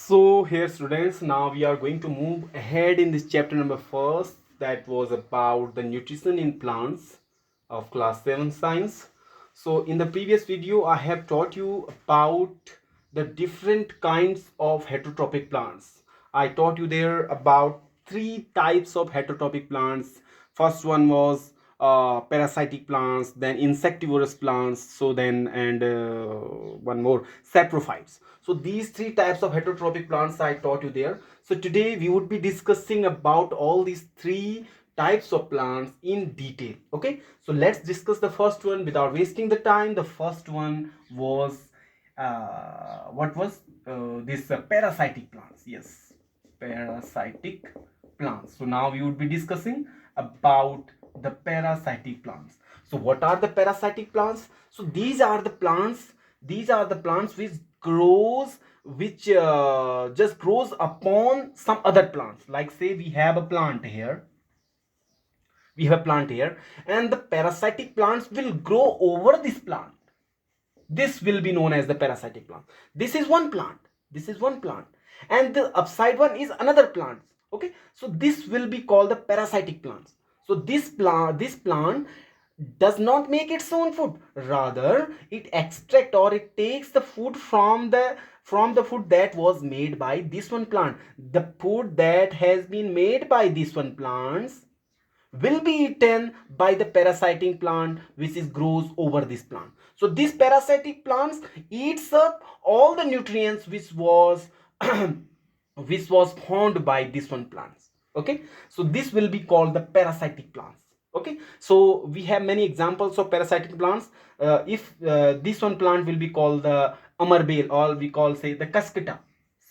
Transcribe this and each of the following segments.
So here students, now we are going to move ahead in this chapter number first, that was about the nutrition in plants of class 7 science. So in the previous video I have taught you about the different kinds of heterotrophic plants. I taught you there about three types of heterotrophic plants. First one was parasitic plants, then insectivorous plants, so then and one more, saprophytes. So these three types of heterotrophic plants I taught you there. So today we would be discussing about all these three types of plants in detail. Okay, so let's discuss the first one without wasting the time. The first one was what was this parasitic plants. Yes, parasitic plants. So now we would be discussing about the parasitic plants. So what are the parasitic plants? So these are the plants which just grows upon some other plants. Like say we have a plant here, and the parasitic plants will grow over this plant. This will be known as the parasitic plant. This is one plant, and the upside one is another plant. Okay, so this will be called the parasitic plants. So this plant does not make its own food, rather it extract or it takes the food from the food that was made by this one plant. The food that has been made by this one plants will be eaten by the parasitic plant which is grows over this plant. So these parasitic plants eats up all the nutrients which was which was found by this one plants. Okay, so this will be called the parasitic plants. Okay, so we have many examples of parasitic plants. If this one plant will be called the amarbale, or we call say the cuscuta,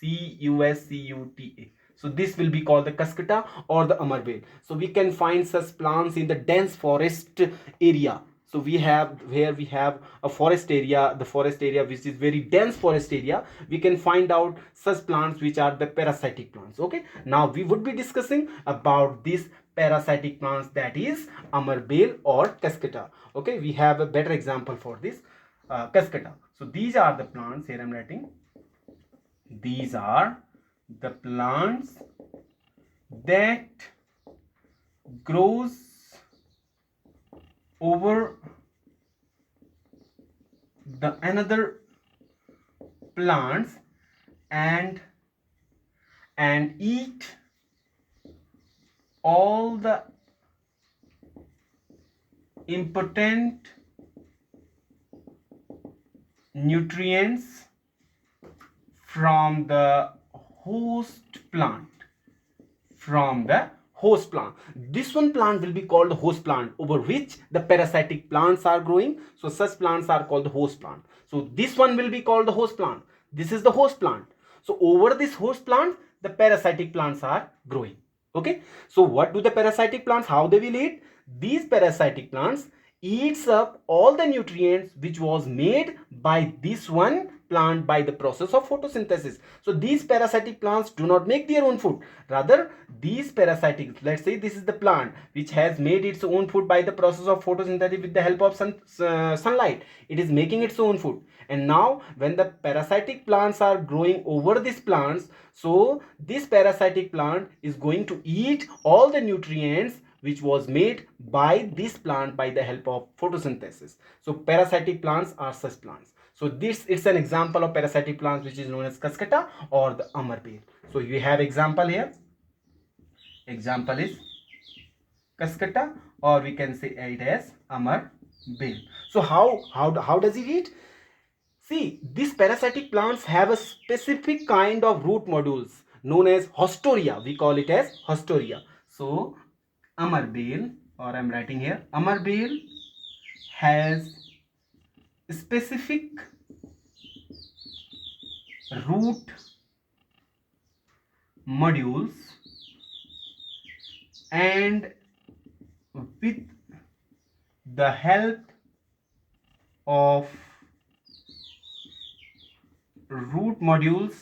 cuscuta. So this will be called the cuscuta or the amarbale. So we can find such plants in the dense forest area. So we have, where we have a forest area, the forest area which is very dense forest area, we can find out such plants which are the parasitic plants. Okay, now we would be discussing about this parasitic plants, that is amarbale or cuscuta. Okay, we have a better example for this cuscuta. So these are the plants, here I'm writing, these are the plants that grows over the another plants and eat all the important nutrients from the host plant. This one plant will be called the host plant over which the parasitic plants are growing. So such plants are called the host plant. So this one will be called the host plant. This is the host plant. So over this host plant the parasitic plants are growing. Okay, so what do the parasitic plants, how they will eat? These parasitic plants eats up all the nutrients which was made by this one plant by the process of photosynthesis. So these parasitic plants do not make their own food, rather these parasitic, let's say this is the plant which has made its own food by the process of photosynthesis with the help of sunlight. It is making its own food, and now when the parasitic plants are growing over these plants, so this parasitic plant is going to eat all the nutrients which was made by this plant by the help of photosynthesis. So parasitic plants are such plants. So this is an example of parasitic plants which is known as cuscuta or the amarbale. So you have example here. Example is cuscuta, or we can say it as amarbale. So how does it eat? See, these parasitic plants have a specific kind of root nodules known as haustoria. We call it as haustoria. So amarbale, or I'm writing here, amarbale has specific root modules, and with the help of root modules,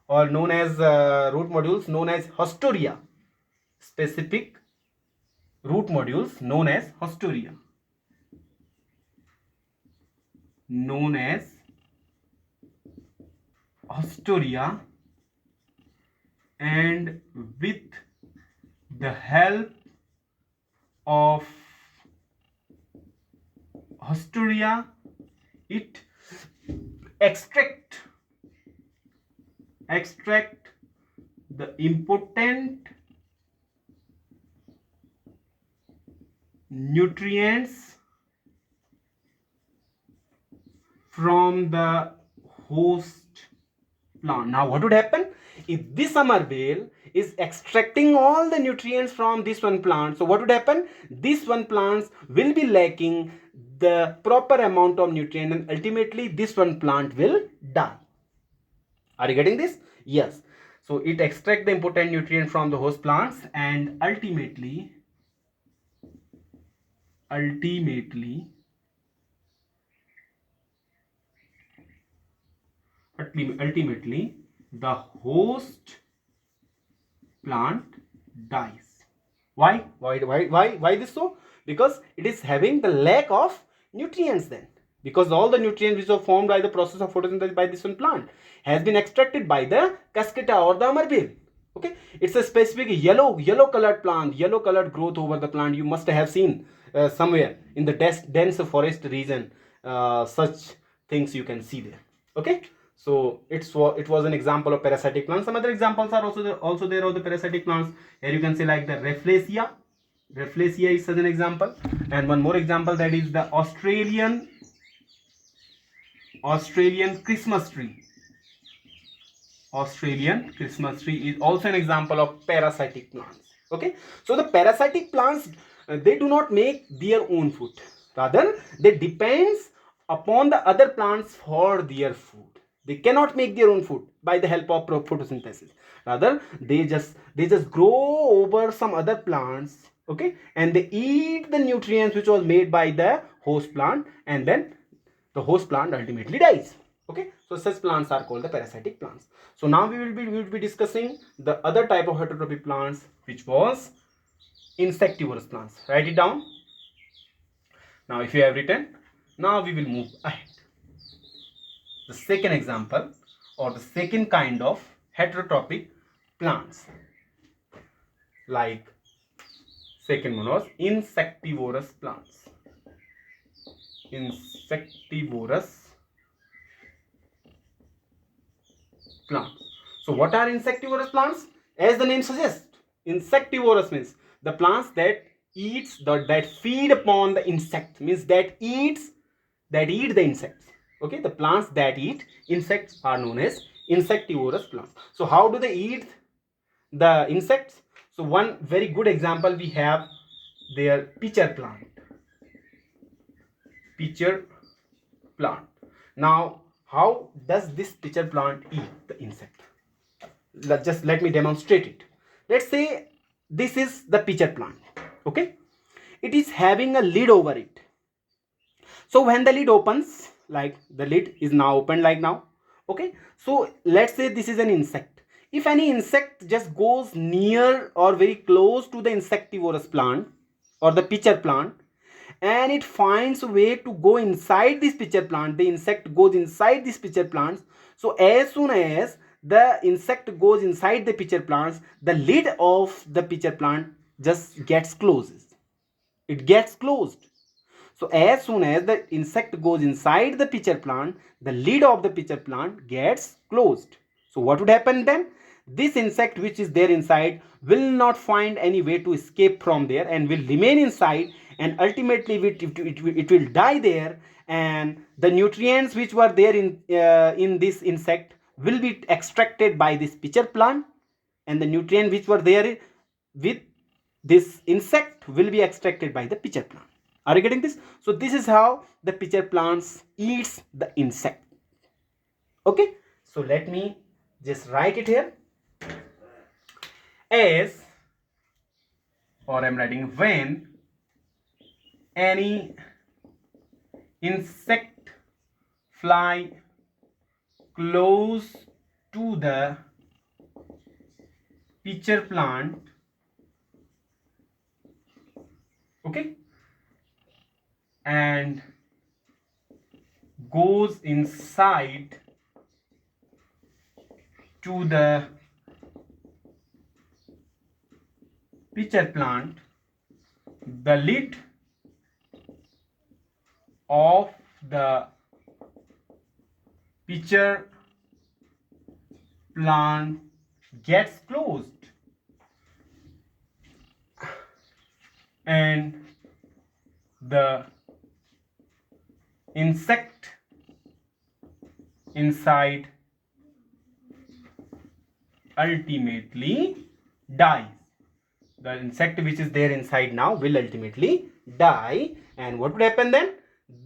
or known as root modules known as haustoria, specific root modules known as haustoria, known as haustoria and with the help of Hostelria, it extract the important nutrients from the host plant. Now what would happen if this summer whale is extracting all the nutrients from this one plant? So what would happen? This one plants will be lacking the proper amount of nutrient, and ultimately this one plant will die. Are you getting this? Yes. So it extracts the important nutrient from the host plants, and ultimately the host plant dies. Why this so? Because it is having the lack of nutrients then. Because all the nutrients which are formed by the process of photosynthesis by this one plant has been extracted by the Cuscuta or the amarville. Okay, it's a specific yellow colored plant, yellow colored growth over the plant. You must have seen somewhere in the dense forest region. Such things you can see there. Okay, so it was an example of parasitic plants. Some other examples are also there of the parasitic plants. Here you can see like the Rafflesia. Rafflesia is such an example, and one more example, that is the Australian Christmas tree. Australian Christmas tree is also an example of parasitic plants. Okay, so the parasitic plants, they do not make their own food. Rather, they depends upon the other plants for their food. They cannot make their own food by the help of photosynthesis. Rather, they just grow over some other plants. Okay, and they eat the nutrients which was made by the host plant, and then the host plant ultimately dies. Okay, so such plants are called the parasitic plants. So now we will be discussing the other type of heterotrophic plants, which was insectivorous plants. Write it down. Now if you have written, now we will move ahead. The second example, or the second kind of heterotrophic plants, like second one was insectivorous plants. Insectivorous plants. So what are insectivorous plants? As the name suggests, insectivorous means the plants that that feed upon the insect, means that eat the insects. Okay, the plants that eat insects are known as insectivorous plants. So how do they eat the insects? So one very good example we have their pitcher plant. Pitcher plant. Now how does this pitcher plant eat the insect? Let me demonstrate it. Let's say this is the pitcher plant. Okay, it is having a lid over it. So when the lid opens, like the lid is now open like now. Okay, so let's say this is an insect. If any insect just goes near or very close to the insectivorous plant or the pitcher plant, and it finds a way to go inside this pitcher plant, the insect goes inside this pitcher plants. So as soon as the insect goes inside the pitcher plants, the lid of the pitcher plant just gets closed. It gets closed. So as soon as the insect goes inside the pitcher plant, the lid of the pitcher plant gets closed. So what would happen then? This insect which is there inside will not find any way to escape from there and will remain inside, and ultimately it will die there, and the nutrients which were there in this insect will be extracted by this pitcher plant, and the nutrient which were there with this insect will be extracted by the pitcher plant. Are you getting this? So this is how the pitcher plants eats the insect. Okay, so let me just write it here as, or I'm writing when any insect fly close to the pitcher plant, okay, and goes inside to the pitcher plant, the lid of the pitcher plant gets closed and the insect inside ultimately dies. The insect which is there inside now will ultimately die, and what would happen then?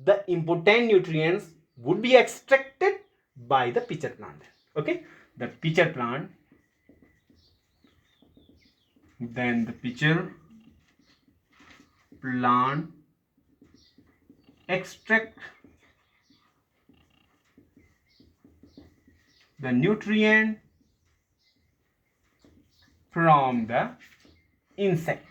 The important nutrients would be extracted by the pitcher plant. Okay, the pitcher plant, then the pitcher plant extract the nutrient from the insects.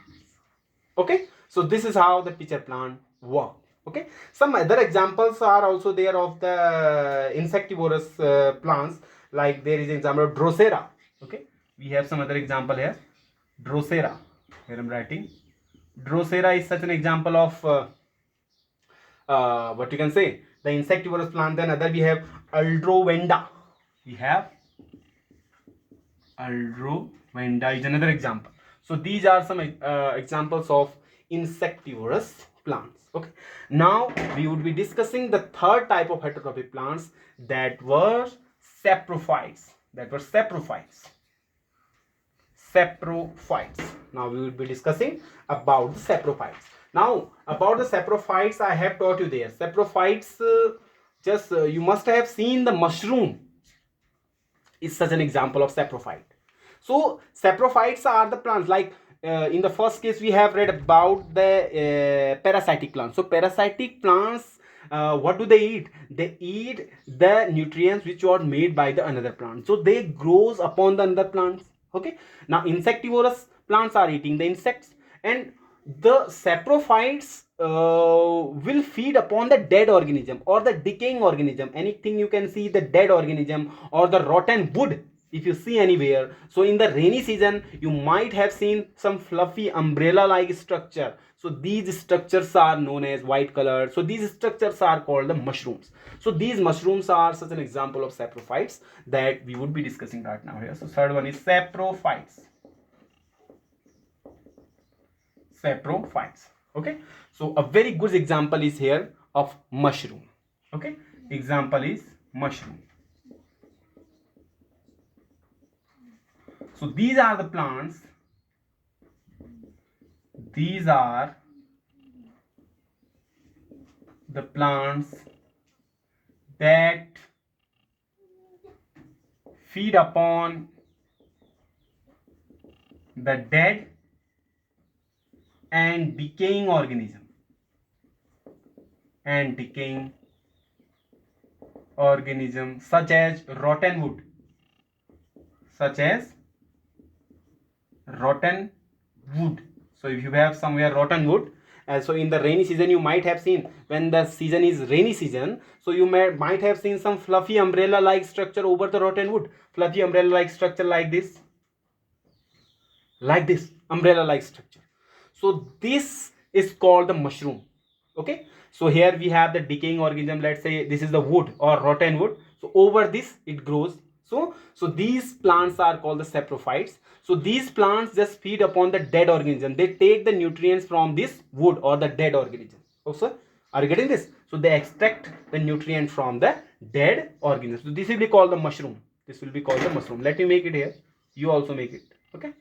Okay, so this is how the pitcher plant work. Okay, some other examples are also there of the insectivorous plants, like there is an example of Drosera. Okay, we have some other example here. Drosera, here I'm writing. Drosera is such an example of what you can say, the insectivorous plant. Then other we have Aldrovenda. We have Aldrovenda is another example. So these are some examples of insectivorous plants. Okay, now we would be discussing the third type of heterotrophic plants, that were saprophytes. Saprophytes. Now we will be discussing about the saprophytes. Now about the saprophytes, I have taught you there. Saprophytes, you must have seen the mushroom is such an example of saprophyte. So saprophytes are the plants, like in the first case we have read about the parasitic plants. So parasitic plants, what do they eat? They eat the nutrients which are made by the another plant. So they grows upon the another plants. Okay, now insectivorous plants are eating the insects, and the saprophytes will feed upon the dead organism or the decaying organism. Anything you can see, the dead organism or the rotten wood, if you see anywhere. So in the rainy season you might have seen some fluffy umbrella like structure. So these structures are known as white color. So these structures are called the mushrooms. So these mushrooms are such an example of saprophytes that we would be discussing right now here. So third one is saprophytes. Okay, so a very good example is here of mushroom. Okay, example is mushroom. So these are the plants, these are the plants that feed upon the dead and decaying organism, such as rotten wood, So if you have somewhere rotten wood, so in the rainy season you might have seen, when the season is rainy season, so you might have seen some fluffy umbrella like structure over the rotten wood, fluffy umbrella like structure like this umbrella like structure. So this is called the mushroom. Okay, so here we have the decaying organism. Let's say this is the wood or rotten wood. So over this it grows. So these plants are called the saprophytes. So these plants just feed upon the dead organism. They take the nutrients from this wood or the dead organism. Okay, are you getting this? So they extract the nutrient from the dead organism. So this will be called the mushroom. Let me make it here. You also make it. Okay.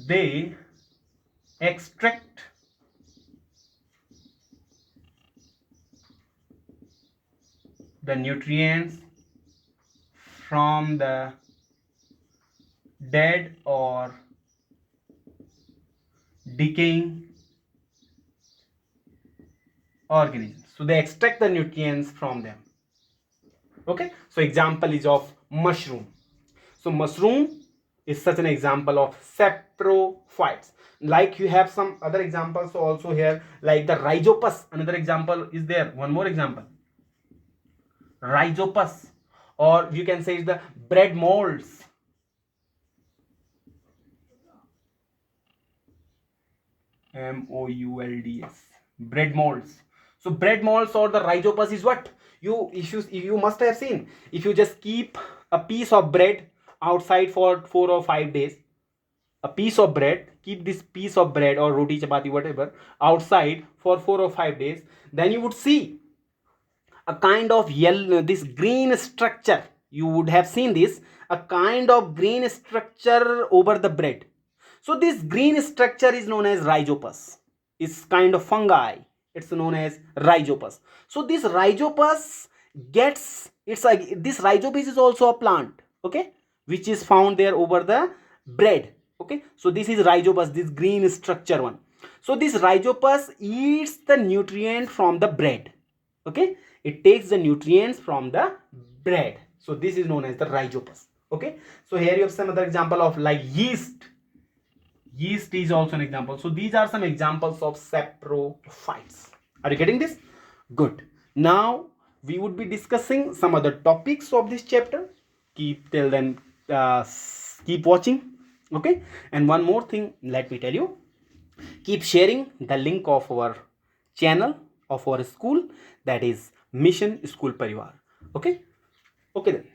They extract the nutrients from the dead or decaying organisms. So they extract the nutrients from them. Okay, so example is of mushroom. So mushroom is such an example of saprophytes. Like you have some other examples also here, like the rhizopus. Another example is there. One more example, rhizopus, or you can say the bread molds. molds, bread molds. So bread molds or the rhizopus is what you must have seen. If you just keep a piece of bread outside for 4 or 5 days, a piece of bread, keep this piece of bread or roti chapati whatever outside for 4 or 5 days, then you would see a kind of yellow, this green structure. You would have seen this, a kind of green structure over the bread. So this green structure is known as rhizopus. It's kind of fungi. It's known as rhizopus. So this rhizopus gets, it's like this rhizopus is also a plant, okay, which is found there over the bread. Okay, so this is rhizopus, this green structure one. So this rhizopus eats the nutrient from the bread. Okay, it takes the nutrients from the bread. So this is known as the rhizopus. Okay, so here you have some other example of like yeast. Yeast is also an example. So these are some examples of saprophytes. Are you getting this? Good. Now we would be discussing some other topics of this chapter. Keep till then, keep watching. Okay, and one more thing, let me tell you, keep sharing the link of our channel of our school, that is Mission School Parivar. Okay, okay then.